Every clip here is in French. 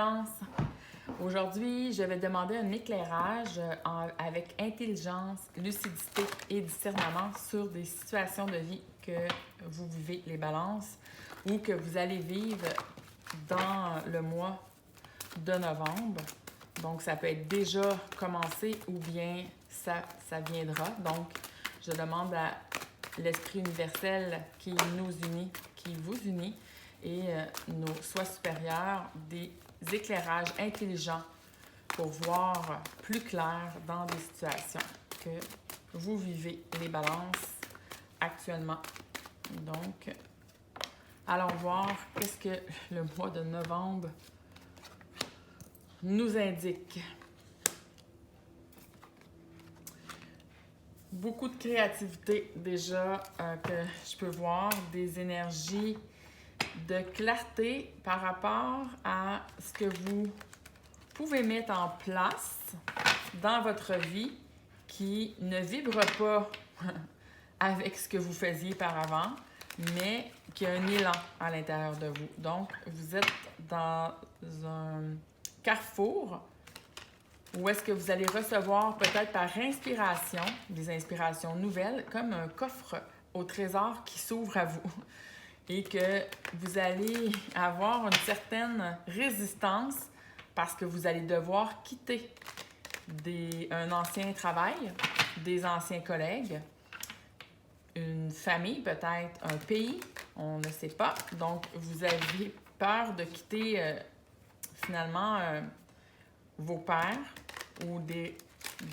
Balance. Aujourd'hui, je vais demander un éclairage avec intelligence, lucidité et discernement sur des situations de vie que vous vivez, les balances, ou que vous allez vivre dans le mois de novembre. Donc, ça peut être déjà commencé ou bien ça viendra. Donc, je demande à l'Esprit universel qui nous unit, qui vous unit, et nos soi supérieurs des éclairages intelligents pour voir plus clair dans des situations que vous vivez, les balances, actuellement. Donc, allons voir qu'est-ce que le mois de novembre nous indique. Beaucoup de créativité déjà que je peux voir, des énergies de clarté par rapport à ce que vous pouvez mettre en place dans votre vie qui ne vibre pas avec ce que vous faisiez par avant, mais qui a un élan à l'intérieur de vous. Donc, vous êtes dans un carrefour où est-ce que vous allez recevoir peut-être par inspiration, des inspirations nouvelles, comme un coffre au trésor qui s'ouvre à vous et que vous allez avoir une certaine résistance parce que vous allez devoir quitter un ancien travail, des anciens collègues, une famille peut-être, un pays, on ne sait pas. Donc, vous avez peur de quitter finalement vos pairs ou des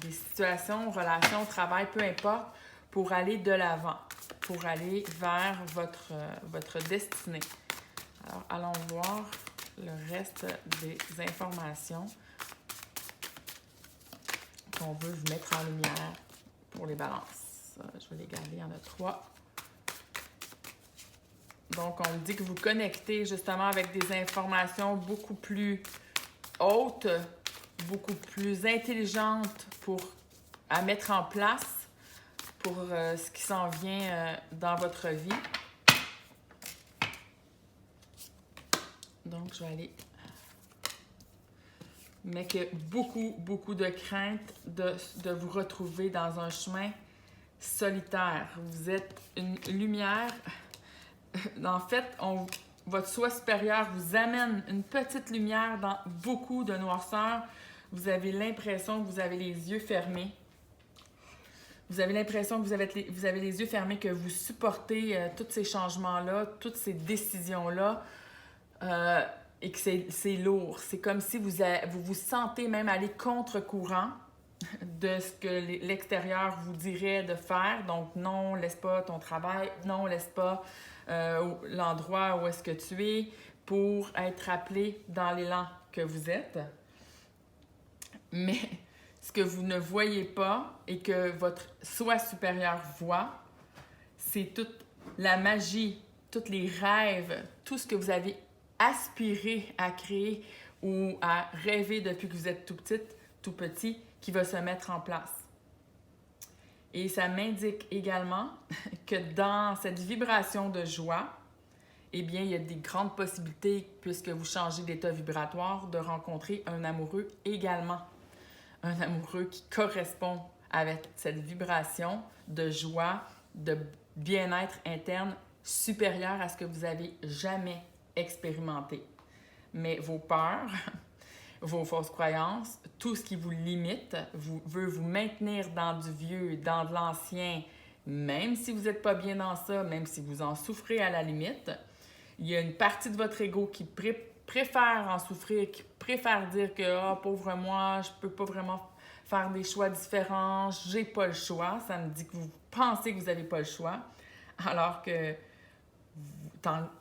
situations, relations, travail, peu importe, pour aller de l'avant, pour aller vers votre destinée. Alors, allons voir le reste des informations qu'on veut vous mettre en lumière pour les balances. Je vais les garder, il y en a 3. Donc, on dit que vous connectez justement avec des informations beaucoup plus hautes, beaucoup plus intelligentes à mettre en place pour ce qui s'en vient dans votre vie. Donc, je vais aller... Mais que beaucoup de crainte de vous retrouver dans un chemin solitaire. Vous êtes une lumière. En fait, votre soi supérieur vous amène une petite lumière dans beaucoup de noirceur. Vous avez l'impression que vous avez les yeux fermés. Vous avez l'impression que vous avez les yeux fermés, que vous supportez tous ces changements-là, toutes ces décisions-là, et que c'est lourd. C'est comme si vous vous sentez même aller contre-courant de ce que l'extérieur vous dirait de faire. Donc, non, laisse pas ton travail, non, laisse pas l'endroit où est-ce que tu es pour être appelé dans l'élan que vous êtes. Mais ce que vous ne voyez pas et que votre soi supérieur voit, c'est toute la magie, tous les rêves, tout ce que vous avez aspiré à créer ou à rêver depuis que vous êtes tout petite, tout petit, qui va se mettre en place. Et ça m'indique également que dans cette vibration de joie, eh bien, il y a des grandes possibilités, puisque vous changez d'état vibratoire, de rencontrer un amoureux également. Un amoureux qui correspond avec cette vibration de joie, de bien-être interne supérieure à ce que vous avez jamais expérimenté. Mais vos peurs, vos fausses croyances, tout ce qui vous limite, veut vous maintenir dans du vieux, dans de l'ancien, même si vous n'êtes pas bien dans ça, même si vous en souffrez à la limite, il y a une partie de votre ego qui préfère en souffrir, qui préfère dire que « Ah, pauvre moi, je peux pas vraiment faire des choix différents, j'ai pas le choix ». Ça me dit que vous pensez que vous n'avez pas le choix, alors que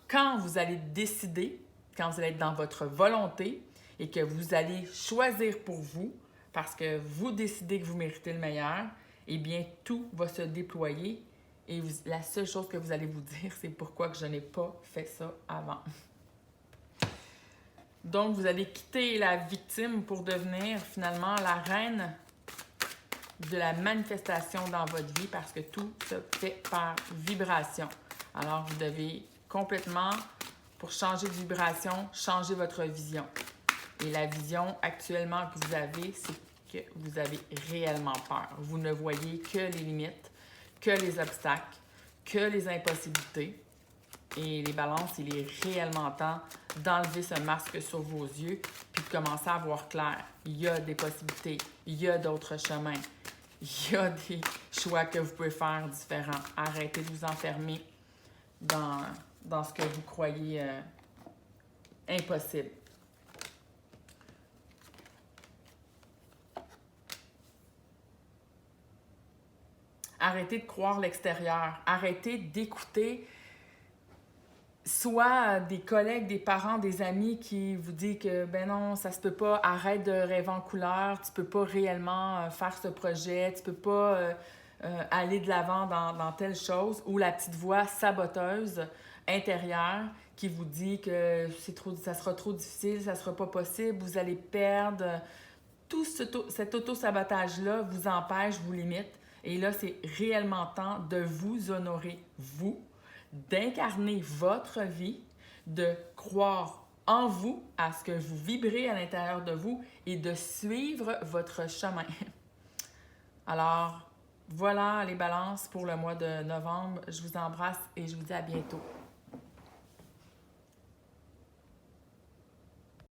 quand vous allez décider, quand vous allez être dans votre volonté et que vous allez choisir pour vous, parce que vous décidez que vous méritez le meilleur, eh bien, tout va se déployer et la seule chose que vous allez vous dire, c'est pourquoi que je n'ai pas fait ça avant. Donc, vous allez quitter la victime pour devenir finalement la reine de la manifestation dans votre vie parce que tout se fait par vibration. Alors, vous devez complètement, pour changer de vibration, changer votre vision. Et la vision actuellement que vous avez, c'est que vous avez réellement peur. Vous ne voyez que les limites, que les obstacles, que les impossibilités. Et les balances, il est réellement temps d'enlever ce masque sur vos yeux puis de commencer à voir clair. Il y a des possibilités, il y a d'autres chemins, il y a des choix que vous pouvez faire différents. Arrêtez de vous enfermer dans ce que vous croyez impossible. Arrêtez de croire l'extérieur. Arrêtez d'écouter soit des collègues, des parents, des amis qui vous disent que ben non, ça se peut pas, arrête de rêver en couleur, tu peux pas réellement faire ce projet, tu peux pas aller de l'avant dans telle chose, ou la petite voix saboteuse intérieure qui vous dit que ça sera trop difficile, ça sera pas possible, vous allez perdre. Tout cet auto-sabotage-là vous empêche, vous limite. Et là, c'est réellement temps de vous honorer, vous, d'incarner votre vie, de croire en vous, à ce que vous vibrez à l'intérieur de vous et de suivre votre chemin. Alors, voilà les balances pour le mois de novembre. Je vous embrasse et je vous dis à bientôt.